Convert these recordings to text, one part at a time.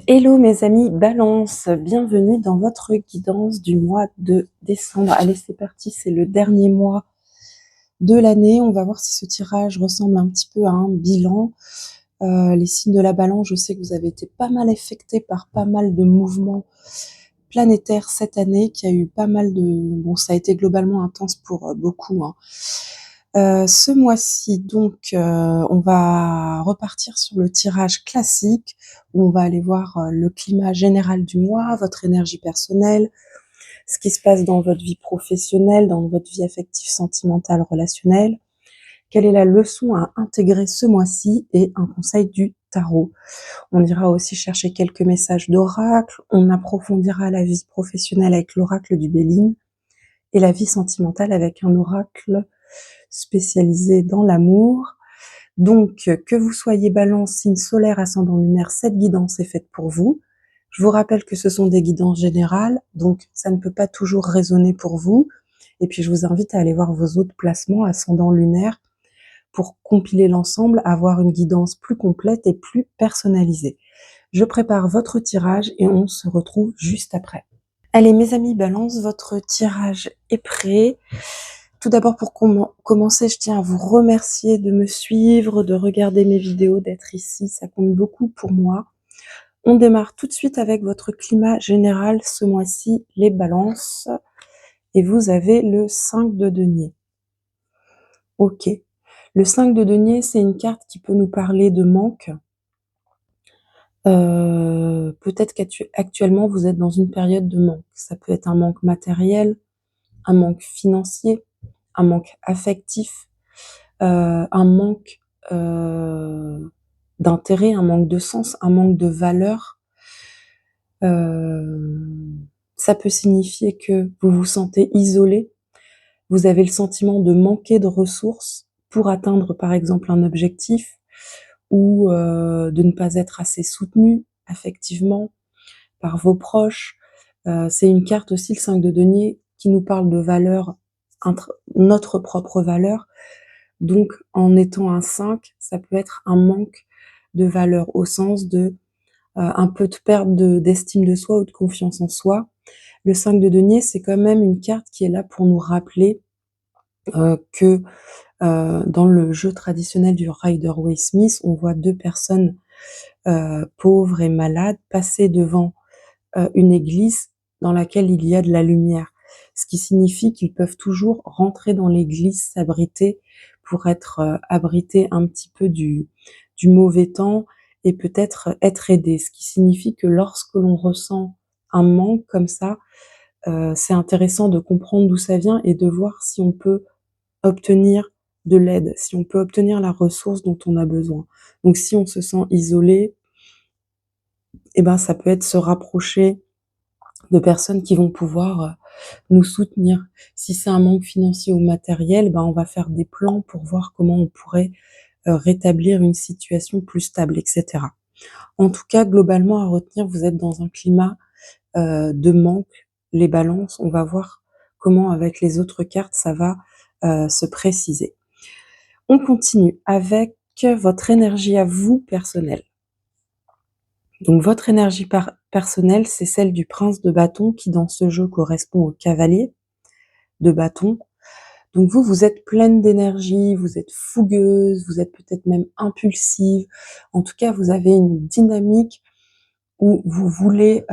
Hello mes amis Balance, bienvenue dans votre guidance du mois de décembre. Allez, c'est parti, c'est le dernier mois de l'année. On va voir si ce tirage ressemble un petit peu à un bilan. Les signes de la Balance, je sais que vous avez été pas mal affectés par pas mal de mouvements planétaires cette année, qui a eu pas mal de... Bon, ça a été globalement intense pour beaucoup, hein. Ce mois-ci, donc, on va repartir sur le tirage classique, où on va aller voir le climat général du mois, votre énergie personnelle, ce qui se passe dans votre vie professionnelle, dans votre vie affective, sentimentale, relationnelle. Quelle est la leçon à intégrer ce mois-ci et un conseil du tarot. On ira aussi chercher quelques messages d'oracle, on approfondira la vie professionnelle avec l'oracle du Béline et la vie sentimentale avec un oracle spécialisé dans l'amour. Donc, que vous soyez Balance, signe solaire, ascendant lunaire, cette guidance est faite pour vous. Je vous rappelle que ce sont des guidances générales, donc ça ne peut pas toujours résonner pour vous. Et puis, je vous invite à aller voir vos autres placements, ascendant lunaire, pour compiler l'ensemble, avoir une guidance plus complète et plus personnalisée. Je prépare votre tirage et on se retrouve juste après. Allez, mes amis Balance, votre tirage est prêt. Tout d'abord, pour commencer, je tiens à vous remercier de me suivre, de regarder mes vidéos, d'être ici. Ça compte beaucoup pour moi. On démarre tout de suite avec votre climat général ce mois-ci, les balances. Et vous avez le 5 de denier. Ok. Le 5 de denier, c'est une carte qui peut nous parler de manque. Peut-être qu'actuellement, vous êtes dans une période de manque. Ça peut être un manque matériel, un manque financier, un manque affectif, un manque d'intérêt, un manque de sens, un manque de valeur. Ça peut signifier que vous vous sentez isolé, vous avez le sentiment de manquer de ressources pour atteindre par exemple un objectif ou de ne pas être assez soutenu affectivement par vos proches. C'est une carte aussi, le 5 de denier, qui nous parle de valeur, notre propre valeur. Donc, en étant un 5, ça peut être un manque de valeur au sens de un peu de perte d'estime de soi ou de confiance en soi. Le 5 de denier, c'est quand même une carte qui est là pour nous rappeler que dans le jeu traditionnel du Rider-Waite-Smith, on voit deux personnes pauvres et malades passer devant une église dans laquelle il y a de la lumière. Ce qui signifie qu'ils peuvent toujours rentrer dans l'église, s'abriter pour être abrités un petit peu du mauvais temps et peut-être être aidés. Ce qui signifie que lorsque l'on ressent un manque comme ça, c'est intéressant de comprendre d'où ça vient et de voir si on peut obtenir de l'aide, si on peut obtenir la ressource dont on a besoin. Donc si on se sent isolé, eh ben ça peut être se rapprocher de personnes qui vont pouvoir nous soutenir. Si c'est un manque financier ou matériel, ben on va faire des plans pour voir comment on pourrait rétablir une situation plus stable, etc. En tout cas, globalement, à retenir, vous êtes dans un climat de manque. Les balances, on va voir comment avec les autres cartes, ça va se préciser. On continue avec votre énergie à vous personnelle. Donc votre énergie personnelle, c'est celle du prince de bâton qui dans ce jeu correspond au cavalier de bâton. Donc vous, vous êtes pleine d'énergie, vous êtes fougueuse, vous êtes peut-être même impulsive. En tout cas, vous avez une dynamique où vous voulez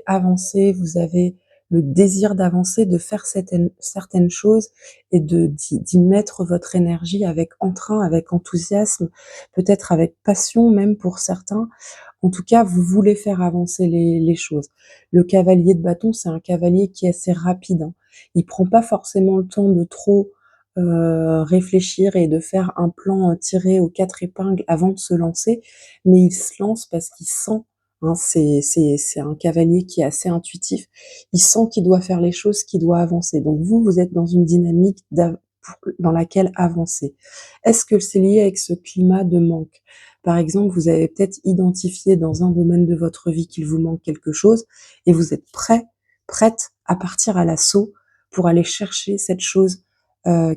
avancer, vous avez le désir d'avancer, de faire certaines choses et d'y mettre votre énergie avec entrain, avec enthousiasme, peut-être avec passion même pour certains. En tout cas, vous voulez faire avancer les choses. Le cavalier de bâton, c'est un cavalier qui est assez rapide, hein. Il prend pas forcément le temps de trop réfléchir et de faire un plan tiré aux 4 épingles avant de se lancer, mais il se lance parce qu'il sent, hein, c'est un cavalier qui est assez intuitif, il sent qu'il doit faire les choses, qu'il doit avancer. Donc vous êtes dans une dynamique dans laquelle avancer. Est-ce que c'est lié avec ce climat de manque? Par exemple, vous avez peut-être identifié dans un domaine de votre vie qu'il vous manque quelque chose et vous êtes prête à partir à l'assaut pour aller chercher cette chose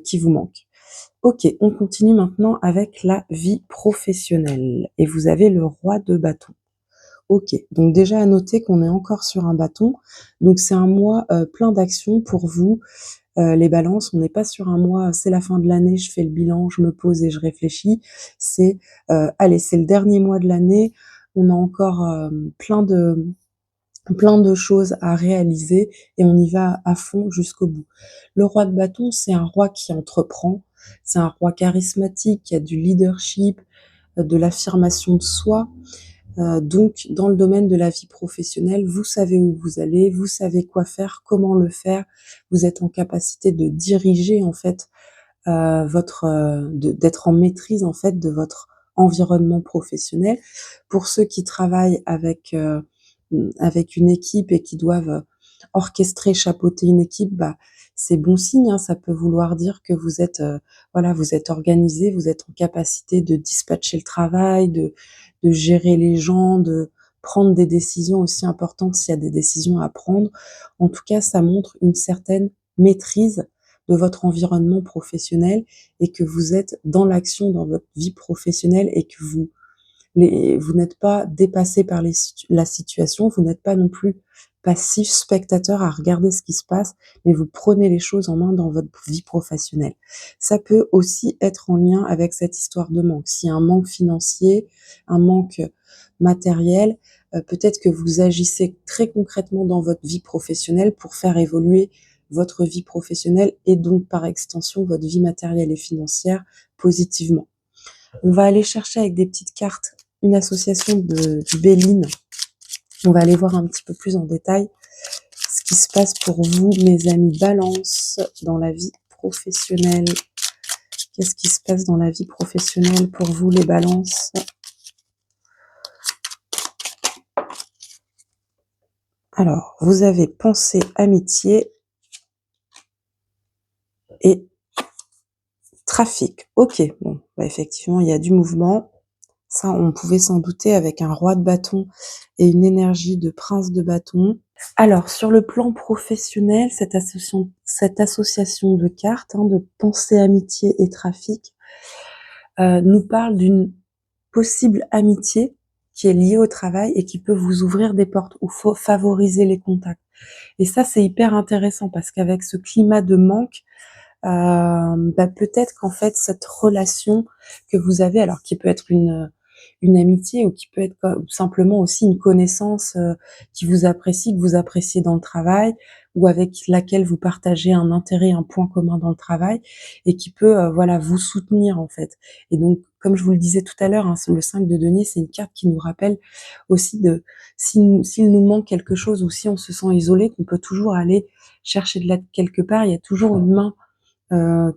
qui vous manque. Ok, on continue maintenant avec la vie professionnelle. Et vous avez le roi de bâton. OK, donc déjà à noter qu'on est encore sur un bâton, donc c'est un mois, plein d'actions pour vous. Les balances, on n'est pas sur un mois, c'est la fin de l'année, je fais le bilan, je me pose et je réfléchis. C'est, allez, c'est le dernier mois de l'année, on a encore, plein de choses à réaliser et on y va à fond jusqu'au bout. Le roi de bâton, c'est un roi qui entreprend, c'est un roi charismatique, qui a du leadership, de l'affirmation de soi. Donc dans le domaine de la vie professionnelle, vous savez où vous allez, vous savez quoi faire, comment le faire. Vous êtes en capacité de diriger en fait, d'être en maîtrise en fait de votre environnement professionnel. Pour ceux qui travaillent avec une équipe et qui doivent orchestrer, chapeauter une équipe, bah, c'est bon signe, hein. Ça peut vouloir dire que vous êtes, voilà, vous êtes organisé, vous êtes en capacité de dispatcher le travail, de gérer les gens, de prendre des décisions aussi importantes s'il y a des décisions à prendre. En tout cas, ça montre une certaine maîtrise de votre environnement professionnel et que vous êtes dans l'action dans votre vie professionnelle et que vous n'êtes pas dépassé par la situation, vous n'êtes pas non plus passif, spectateur à regarder ce qui se passe, mais vous prenez les choses en main dans votre vie professionnelle. Ça peut aussi être en lien avec cette histoire de manque. S'il y a un manque financier, un manque matériel, peut-être que vous agissez très concrètement dans votre vie professionnelle pour faire évoluer votre vie professionnelle et donc par extension votre vie matérielle et financière positivement. On va aller chercher avec des petites cartes une association du Béline. On va aller voir un petit peu plus en détail ce qui se passe pour vous, mes amis Balance, dans la vie professionnelle. Qu'est-ce qui se passe dans la vie professionnelle pour vous, les Balances? Alors, vous avez pensée, amitié et trafic. Ok, bon, bah effectivement, il y a du mouvement. Ça, on pouvait s'en douter avec un roi de bâton et une énergie de prince de bâton. Alors, sur le plan professionnel, cette association de cartes, hein, de pensée, amitié et trafic, nous parle d'une possible amitié qui est liée au travail et qui peut vous ouvrir des portes ou favoriser les contacts. Et ça, c'est hyper intéressant parce qu'avec ce climat de manque, bah, peut-être qu'en fait, cette relation que vous avez, alors qui peut être une amitié ou qui peut être simplement aussi une connaissance qui vous apprécie, que vous appréciez dans le travail ou avec laquelle vous partagez un intérêt, un point commun dans le travail et qui peut voilà vous soutenir en fait. Et donc, comme je vous le disais tout à l'heure, hein, le 5 de denier, c'est une carte qui nous rappelle aussi de s'il nous manque quelque chose ou si on se sent isolé, qu'on peut toujours aller chercher de l'aide quelque part. Il y a toujours une main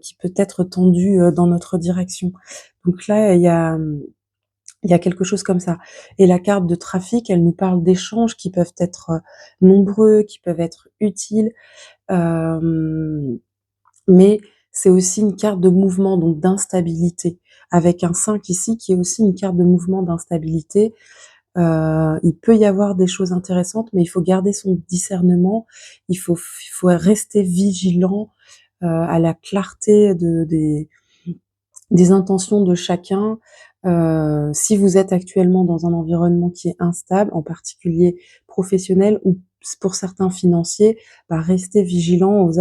qui peut être tendue dans notre direction. Donc là, il y a quelque chose comme ça. Et la carte de trafic, elle nous parle d'échanges qui peuvent être nombreux, qui peuvent être utiles, mais c'est aussi une carte de mouvement, donc d'instabilité, avec un 5 ici qui est aussi une carte de mouvement d'instabilité. Il peut y avoir des choses intéressantes, mais il faut garder son discernement, il faut rester vigilant à la clarté des intentions de chacun. Si vous êtes actuellement dans un environnement qui est instable, en particulier professionnel ou pour certains financiers, bah, restez vigilant aux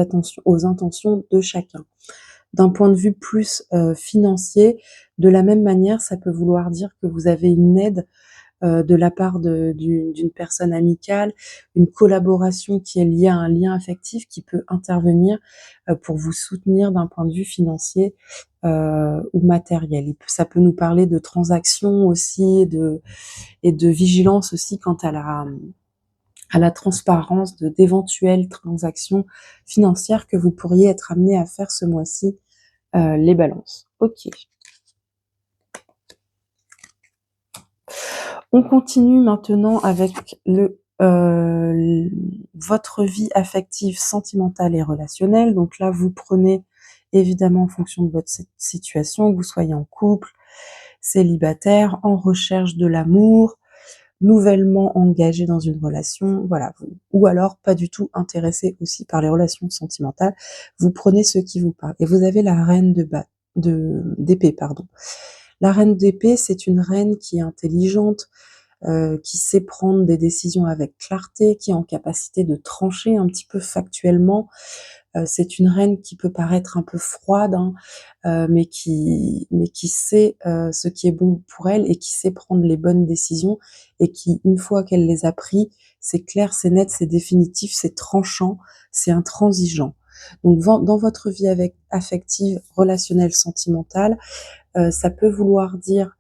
intentions de chacun. D'un point de vue plus financier, de la même manière, ça peut vouloir dire que vous avez une aide de la part d'une personne amicale, une collaboration qui est liée à un lien affectif qui peut intervenir pour vous soutenir d'un point de vue financier ou matériel. Ça peut nous parler de transactions aussi et de vigilance aussi quant à la transparence d'éventuelles transactions financières que vous pourriez être amené à faire ce mois-ci, les balances. Ok. On continue maintenant avec votre vie affective, sentimentale et relationnelle. Donc là, vous prenez évidemment en fonction de votre situation, que vous soyez en couple, célibataire, en recherche de l'amour, nouvellement engagé dans une relation, voilà, ou alors pas du tout intéressé aussi par les relations sentimentales. Vous prenez ce qui vous parle. Et vous avez la reine d'épée, pardon. La reine d'épée, c'est une reine qui est intelligente, qui sait prendre des décisions avec clarté, qui est en capacité de trancher un petit peu factuellement. C'est une reine qui peut paraître un peu froide, hein, mais qui sait, ce qui est bon pour elle et qui sait prendre les bonnes décisions et qui, une fois qu'elle les a pris, c'est clair, c'est net, c'est définitif, c'est tranchant, c'est intransigeant. Donc dans votre vie affective, relationnelle, sentimentale, ça peut vouloir dire,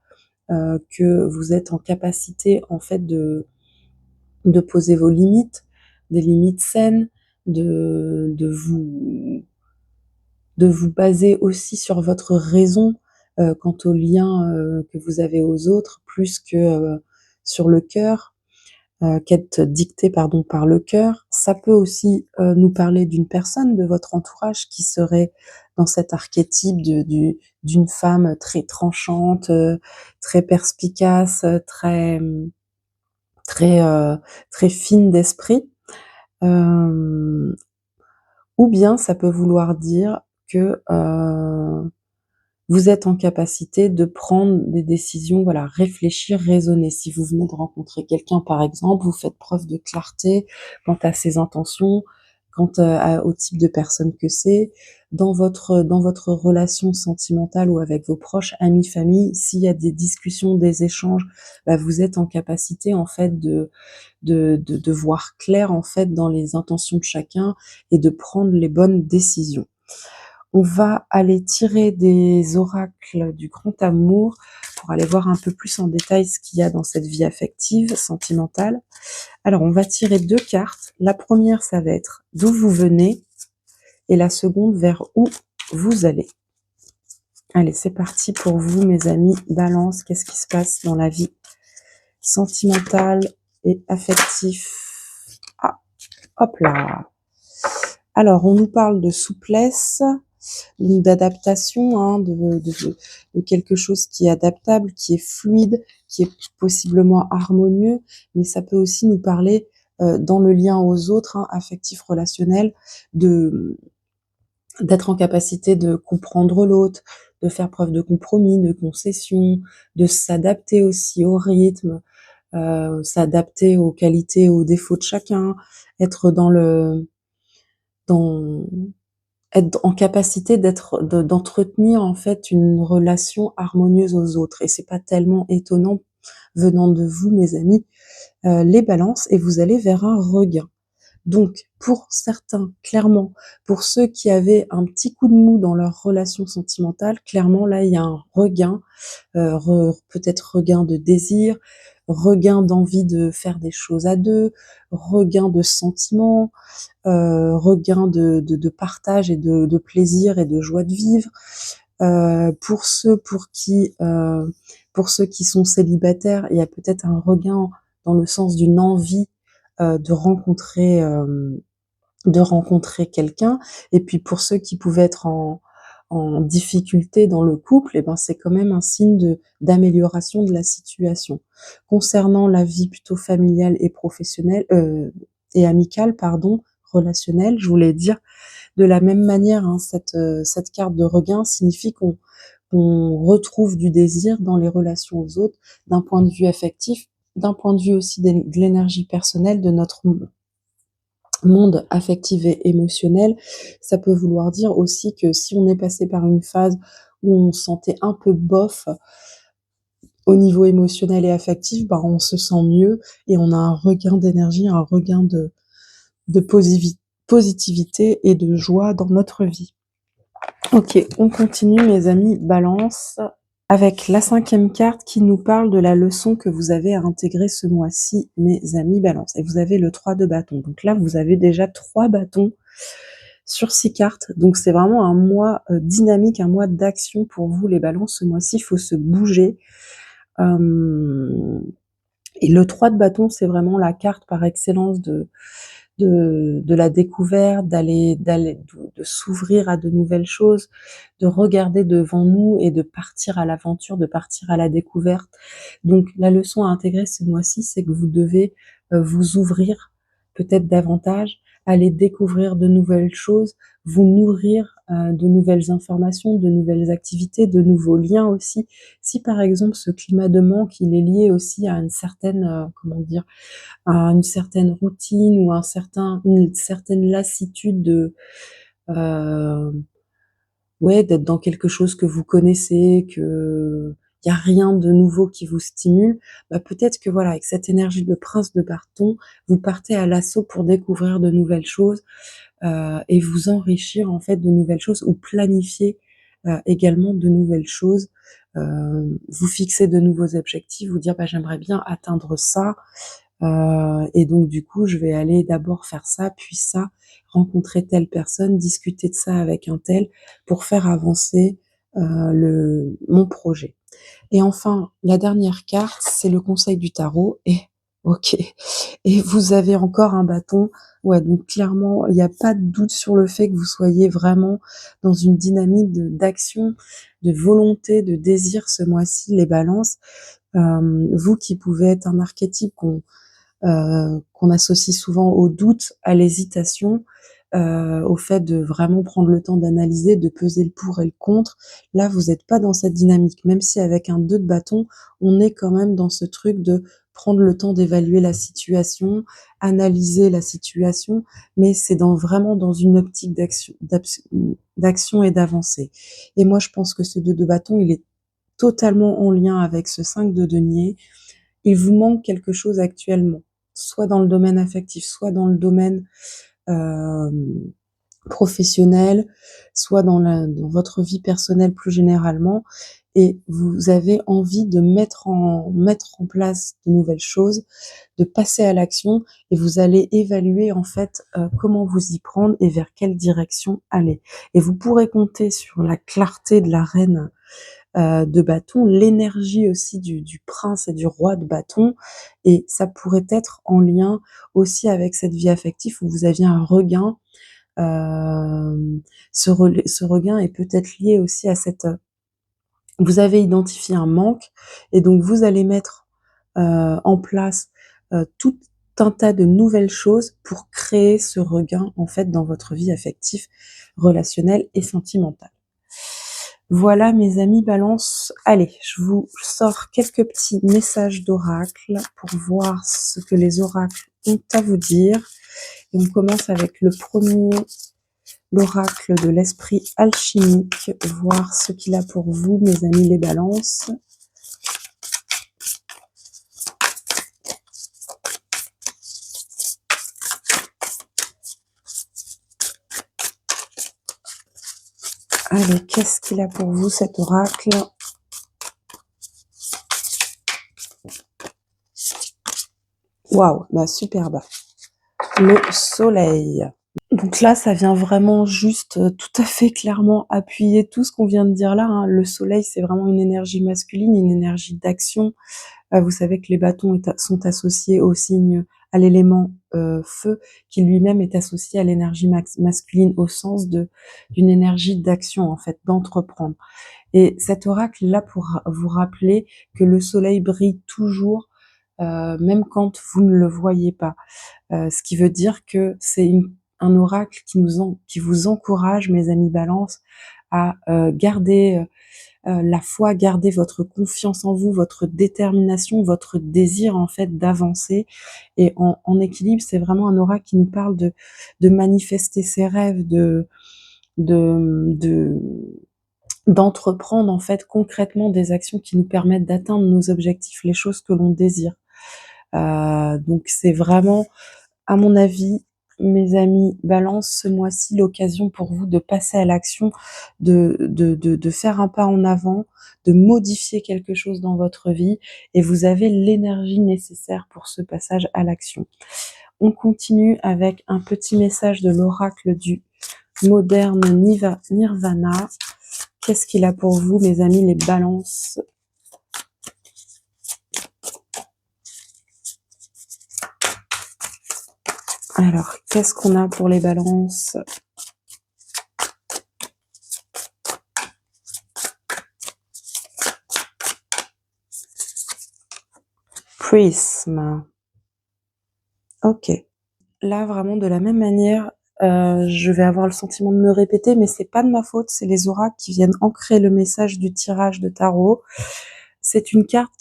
que vous êtes en capacité, en fait, de poser vos limites, des limites saines, de de vous de vous baser aussi sur votre raison, quant aux liens, que vous avez aux autres, plus que, sur le cœur, qu'être dicté, pardon, par le cœur. Ça peut aussi, nous parler d'une personne de votre entourage qui serait dans cet archétype d'une femme très tranchante, très perspicace, très, très fine d'esprit. Hem, ou bien ça peut vouloir dire que, vous êtes en capacité de prendre des décisions, voilà, réfléchir, raisonner. Si vous venez de rencontrer quelqu'un, par exemple, vous faites preuve de clarté quant à ses intentions, quant, au type de personne que c'est. Dans votre relation sentimentale ou avec vos proches, amis, famille, s'il y a des discussions, des échanges, bah, vous êtes en capacité, en fait, de voir clair, en fait, dans les intentions de chacun et de prendre les bonnes décisions. On va aller tirer des oracles du grand amour pour aller voir un peu plus en détail ce qu'il y a dans cette vie affective, sentimentale. Alors, on va tirer 2 cartes. La première, ça va être d'où vous venez et la seconde, vers où vous allez. Allez, c'est parti pour vous, mes amis. Balance, qu'est-ce qui se passe dans la vie sentimentale et affective? Ah, hop là. Alors, on nous parle de souplesse, d'adaptation, hein, de quelque chose qui est adaptable, qui est fluide, qui est possiblement harmonieux, mais ça peut aussi nous parler, dans le lien aux autres, hein, affectif, relationnel, de d'être en capacité de comprendre l'autre, de faire preuve de compromis, de concession, de s'adapter aussi au rythme, s'adapter aux qualités, aux défauts de chacun, être dans être en capacité d'entretenir, en fait, une relation harmonieuse aux autres et c'est pas tellement étonnant venant de vous, mes amis, les balances, et vous allez vers un regain. Donc pour certains, clairement, pour ceux qui avaient un petit coup de mou dans leur relation sentimentale, clairement là, il y a un regain, peut-être regain de désir, regain d'envie de faire des choses à 2, regain de sentiments, regain de partage et de plaisir et de joie de vivre. Pour ceux qui sont célibataires, il y a peut-être un regain dans le sens d'une envie, de rencontrer quelqu'un. Et puis pour ceux qui pouvaient être en difficulté dans le couple, et ben c'est quand même un signe d'amélioration de la situation. Concernant la vie plutôt familiale et professionnelle, et amicale, pardon, relationnelle, je voulais dire, de la même manière, hein, cette carte de regain signifie qu'on retrouve du désir dans les relations aux autres, d'un point de vue affectif, d'un point de vue aussi de l'énergie personnelle, de notre monde affectif et émotionnel. Ça peut vouloir dire aussi que si on est passé par une phase où on se sentait un peu bof au niveau émotionnel et affectif, ben on se sent mieux et on a un regain d'énergie, un regain de positivité et de joie dans notre vie. Ok, on continue, mes amis Balance, avec la 5e carte qui nous parle de la leçon que vous avez à intégrer ce mois-ci, mes amis Balance. Et vous avez le 3 de bâton. Donc là, vous avez déjà 3 bâtons sur 6 cartes. Donc c'est vraiment un mois dynamique, un mois d'action pour vous, les Balances. Ce mois-ci, il faut se bouger. Et le 3 de bâton, c'est vraiment la carte par excellence de la découverte, de s'ouvrir à de nouvelles choses, de regarder devant nous et de partir à l'aventure, de partir à la découverte. Donc la leçon à intégrer ce mois-ci, c'est que vous devez vous ouvrir peut-être davantage, aller découvrir de nouvelles choses, vous nourrir de nouvelles informations, de nouvelles activités, de nouveaux liens aussi. Si par exemple ce climat de manque, il est lié aussi à une certaine, comment dire? À une certaine routine ou une certaine lassitude de, heu, ouais, d'être dans quelque chose que vous connaissez, qu'il y a rien de nouveau qui vous stimule, bah, peut-être que voilà, avec cette énergie de prince de bâton, vous partez à l'assaut pour découvrir de nouvelles choses, et vous enrichir en fait de nouvelles choses ou planifier, également de nouvelles choses. Vous fixer de nouveaux objectifs, vous dire: «Bah, j'aimerais bien atteindre ça, et donc du coup, je vais aller d'abord faire ça, puis ça, rencontrer telle personne, discuter de ça avec un tel pour faire avancer, le mon projet». Et enfin, la dernière carte, c'est le conseil du tarot et OK, et vous avez encore un bâton. Ouais, donc clairement, il y a pas de doute sur le fait que vous soyez vraiment dans une dynamique d'action, de volonté, de désir ce mois-ci, les balances. Vous qui pouvez être un archétype qu'on associe souvent au doute, à l'hésitation, au fait de vraiment prendre le temps d'analyser, de peser le pour et le contre. Là, vous êtes pas dans cette dynamique, même si avec un 2 de bâton, on est quand même dans ce truc de prendre le temps d'évaluer la situation, analyser la situation, mais c'est vraiment dans une optique d'action et d'avancée. Et moi, je pense que ce 2 de bâton, il est totalement en lien avec ce 5 de denier. Il vous manque quelque chose actuellement, soit dans le domaine affectif, soit dans le domaine, hem, professionnel, soit dans votre vie personnelle plus généralement, et vous avez envie de mettre en place de nouvelles choses, de passer à l'action, et vous allez évaluer en fait, comment vous y prendre et vers quelle direction aller. Et vous pourrez compter sur la clarté de la reine de bâton, l'énergie aussi du prince et du roi de bâton, et ça pourrait être en lien aussi avec cette vie affective où vous aviez un regain. Ce regain est peut-être lié aussi à cette, vous avez identifié un manque, et donc vous allez mettre, en place, tout un tas de nouvelles choses pour créer ce regain, en fait, dans votre vie affective, relationnelle et sentimentale. Voilà mes amis Balance. Allez, je vous sors quelques petits messages d'oracle pour voir ce que les oracles ont à vous dire. Et on commence avec le premier, l'oracle de l'esprit alchimique, voir ce qu'il a pour vous, mes amis les Balances. Allez, qu'est-ce qu'il a pour vous cet oracle? Waouh, bah superbe. Le soleil. Donc là, ça vient vraiment juste, tout à fait clairement appuyer tout ce qu'on vient de dire là, hein. Le soleil, c'est vraiment une énergie masculine, une énergie d'action. Vous savez que les bâtons sont associés au signe, à l'élément, feu, qui lui-même est associé à l'énergie masculine au sens d'une énergie d'action, en fait, d'entreprendre. Et cet oracle-là pour vous rappeler que le soleil brille toujours, même quand vous ne le voyez pas. Ce qui veut dire que c'est un oracle qui vous encourage, mes amis Balance, à garder la foi, garder votre confiance en vous, votre détermination, votre désir en fait d'avancer. Et en équilibre, c'est vraiment un oracle qui nous parle de manifester ses rêves, de d'entreprendre en fait concrètement des actions qui nous permettent d'atteindre nos objectifs, les choses que l'on désire. Donc c'est vraiment, à mon avis, mes amis Balance, ce mois-ci, l'occasion pour vous de passer à l'action, de faire un pas en avant, de modifier quelque chose dans votre vie, et vous avez l'énergie nécessaire pour ce passage à l'action. On continue avec un petit message de l'oracle du moderne Nirvana. Qu'est-ce qu'il a pour vous, mes amis les Balances? Alors, qu'est-ce qu'on a pour les Balances? Prisme. Ok. Là, vraiment, de la même manière, Je vais avoir le sentiment de me répéter, mais c'est pas de ma faute, c'est les auras qui viennent ancrer le message du tirage de tarot. C'est une carte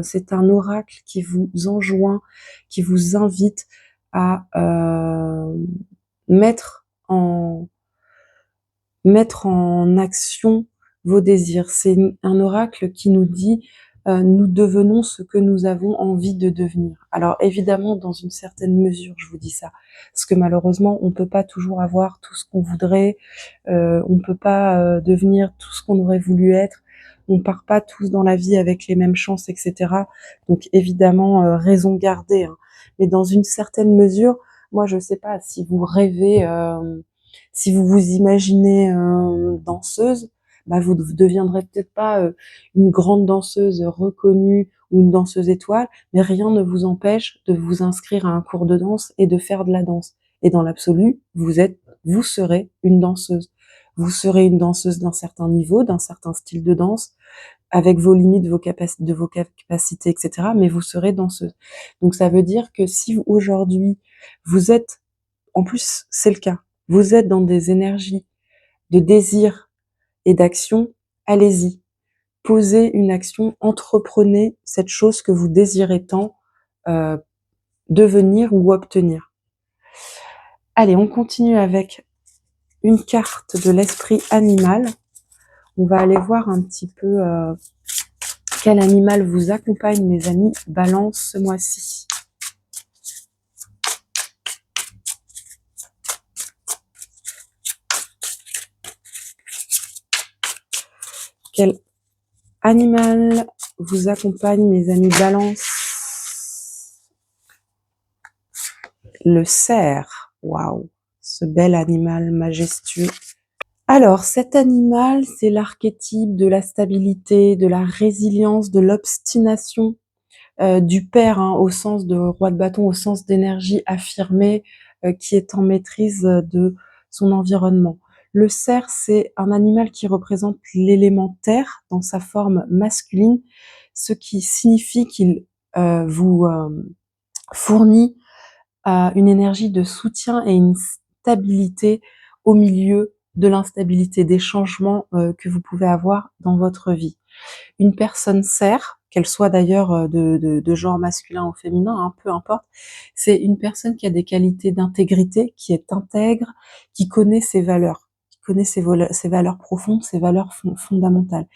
c'est un oracle qui vous enjoint, qui vous invite à mettre en mettre en action vos désirs. C'est un oracle qui nous dit nous devenons ce que nous avons envie de devenir. Alors évidemment, dans une certaine mesure, je vous dis ça, parce que malheureusement, on peut pas toujours avoir tout ce qu'on voudrait, on peut pas devenir tout ce qu'on aurait voulu être, on part pas tous dans la vie avec les mêmes chances, etc. Donc évidemment, raison gardée, hein. Mais dans une certaine mesure, moi je sais pas si vous rêvez. Si vous vous imaginez danseuse, bah vous ne deviendrez peut-être pas une grande danseuse reconnue ou une danseuse étoile, mais rien ne vous empêche de vous inscrire à un cours de danse et de faire de la danse. Et dans l'absolu, vous serez une danseuse. Vous serez une danseuse d'un certain niveau, d'un certain style de danse, avec vos limites, de vos capacités, etc. Mais vous serez danseuse. Donc ça veut dire que si aujourd'hui vous êtes, en plus c'est le cas, vous êtes dans des énergies de désir et d'action, allez-y. Posez une action, entreprenez cette chose que vous désirez tant euh, devenir ou obtenir. Allez, on continue avec une carte de l'esprit animal. On va aller voir un petit peu quel animal vous accompagne, mes amis Balance, ce mois-ci. Quel animal vous accompagne, mes amis Balance? Le cerf. Waouh, ce bel animal majestueux. Alors, cet animal, c'est l'archétype de la stabilité, de la résilience, de l'obstination, du père, hein, au sens de roi de bâton, au sens d'énergie affirmée, qui est en maîtrise de son environnement. Le cerf, c'est un animal qui représente l'élément terre dans sa forme masculine, ce qui signifie qu'il vous fournit une énergie de soutien et une stabilité au milieu de l'instabilité, des changements que vous pouvez avoir dans votre vie. Une personne cerf, qu'elle soit d'ailleurs de genre masculin ou féminin, hein, peu importe, c'est une personne qui a des qualités d'intégrité, qui est intègre, qui connaît ses valeurs, qui connaît ses valeurs profondes, ses valeurs fondamentales.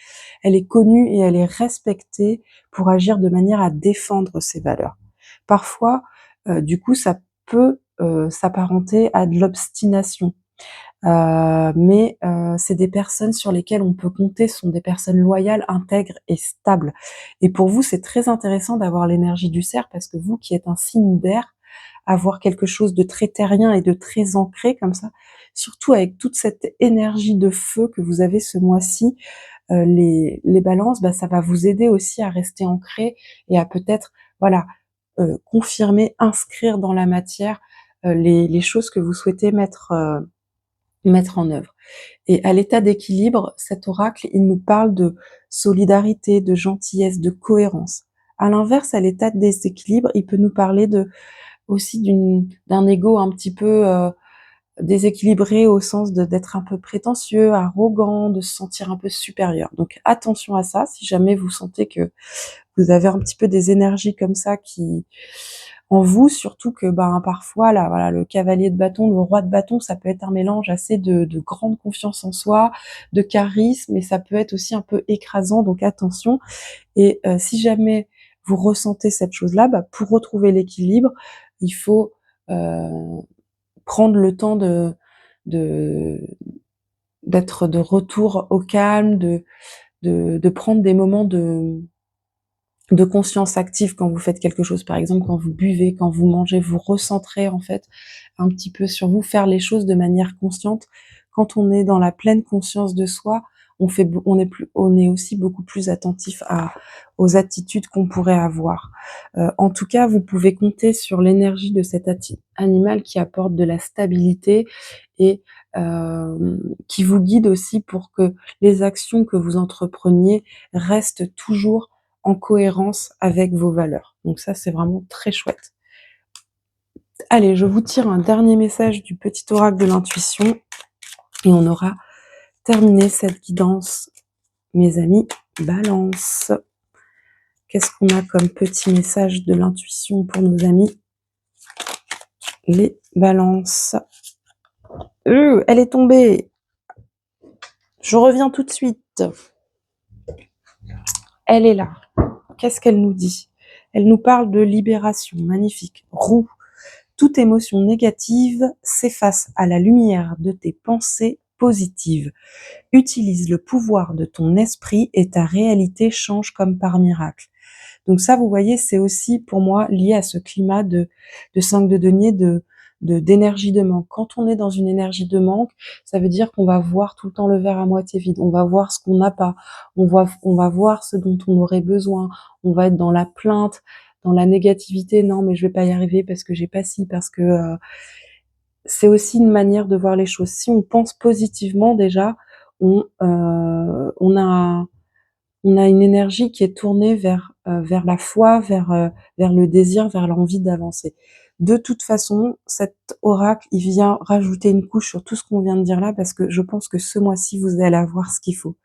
Elle est connue et elle est respectée pour agir de manière à défendre ses valeurs. Parfois, du coup, ça peut s'apparenter à de l'obstination. Mais c'est des personnes sur lesquelles on peut compter, ce sont des personnes loyales, intègres et stables. Et pour vous, c'est très intéressant d'avoir l'énergie du cerf parce que vous qui êtes un signe d'air, avoir quelque chose de très terrien et de très ancré comme ça, surtout avec toute cette énergie de feu que vous avez ce mois-ci, les balances, bah, ça va vous aider aussi à rester ancré et à peut-être, voilà, confirmer, inscrire dans la matière les choses que vous souhaitez mettre en œuvre. Et à l'état d'équilibre, cet oracle, il nous parle de solidarité, de gentillesse, de cohérence. À l'inverse, à l'état de déséquilibre, il peut nous parler aussi d'un ego un petit peu déséquilibré au sens d'être un peu prétentieux, arrogant, de se sentir un peu supérieur. Donc attention à ça, si jamais vous sentez que vous avez un petit peu des énergies comme ça qui en vous, surtout que ben parfois là, voilà, le cavalier de bâton, le roi de bâton, ça peut être un mélange assez de grande confiance en soi, de charisme, et ça peut être aussi un peu écrasant, donc attention. Et si jamais vous ressentez cette chose-là, bah, pour retrouver l'équilibre, il faut prendre le temps de d'être de retour au calme, de prendre des moments de conscience active quand vous faites quelque chose. Par exemple, quand vous buvez, quand vous mangez, vous recentrez en fait un petit peu sur vous, faire les choses de manière consciente. Quand on est dans la pleine conscience de soi, on est aussi beaucoup plus attentif aux attitudes qu'on pourrait avoir. En tout cas, vous pouvez compter sur l'énergie de cet animal qui apporte de la stabilité et qui vous guide aussi pour que les actions que vous entrepreniez restent toujours en cohérence avec vos valeurs. Donc ça, c'est vraiment très chouette. Allez, je vous tire un dernier message du petit oracle de l'intuition et on aura terminé cette guidance, mes amis Balance. Qu'est-ce qu'on a comme petit message de l'intuition pour nos amis les Balances? Elle est tombée. Je reviens tout de suite. Elle est là. Qu'est-ce qu'elle nous dit? Elle nous parle de libération. Magnifique. Roue. Toute émotion négative s'efface à la lumière de tes pensées positives. Utilise le pouvoir de ton esprit et ta réalité change comme par miracle. Donc ça, vous voyez, c'est aussi pour moi lié à ce climat de 5 de denier, d'énergie de manque. Quand on est dans une énergie de manque, ça veut dire qu'on va voir tout le temps le verre à moitié vide. On va voir ce qu'on n'a pas. On va voir ce dont on aurait besoin. On va être dans la plainte, dans la négativité. Non, mais je vais pas y arriver parce que j'ai pas ci, parce que c'est aussi une manière de voir les choses. Si on pense positivement, déjà, on a une énergie qui est tournée vers la foi, vers le désir, vers l'envie d'avancer. De toute façon, cet oracle, il vient rajouter une couche sur tout ce qu'on vient de dire là, parce que je pense que ce mois-ci, vous allez avoir ce qu'il faut.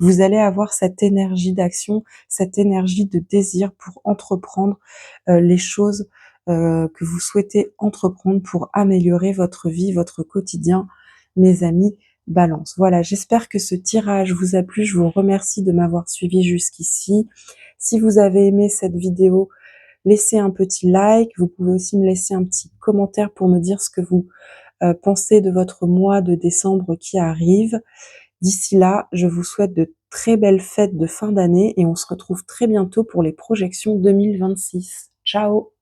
Vous allez avoir cette énergie d'action, cette énergie de désir pour entreprendre les choses que vous souhaitez entreprendre pour améliorer votre vie, votre quotidien, mes amis Balance. Voilà, j'espère que ce tirage vous a plu. Je vous remercie de m'avoir suivi jusqu'ici. Si vous avez aimé cette vidéo, laissez un petit like. Vous pouvez aussi me laisser un petit commentaire pour me dire ce que vous pensez de votre mois de décembre qui arrive. D'ici là, je vous souhaite de très belles fêtes de fin d'année et on se retrouve très bientôt pour les projections 2026. Ciao!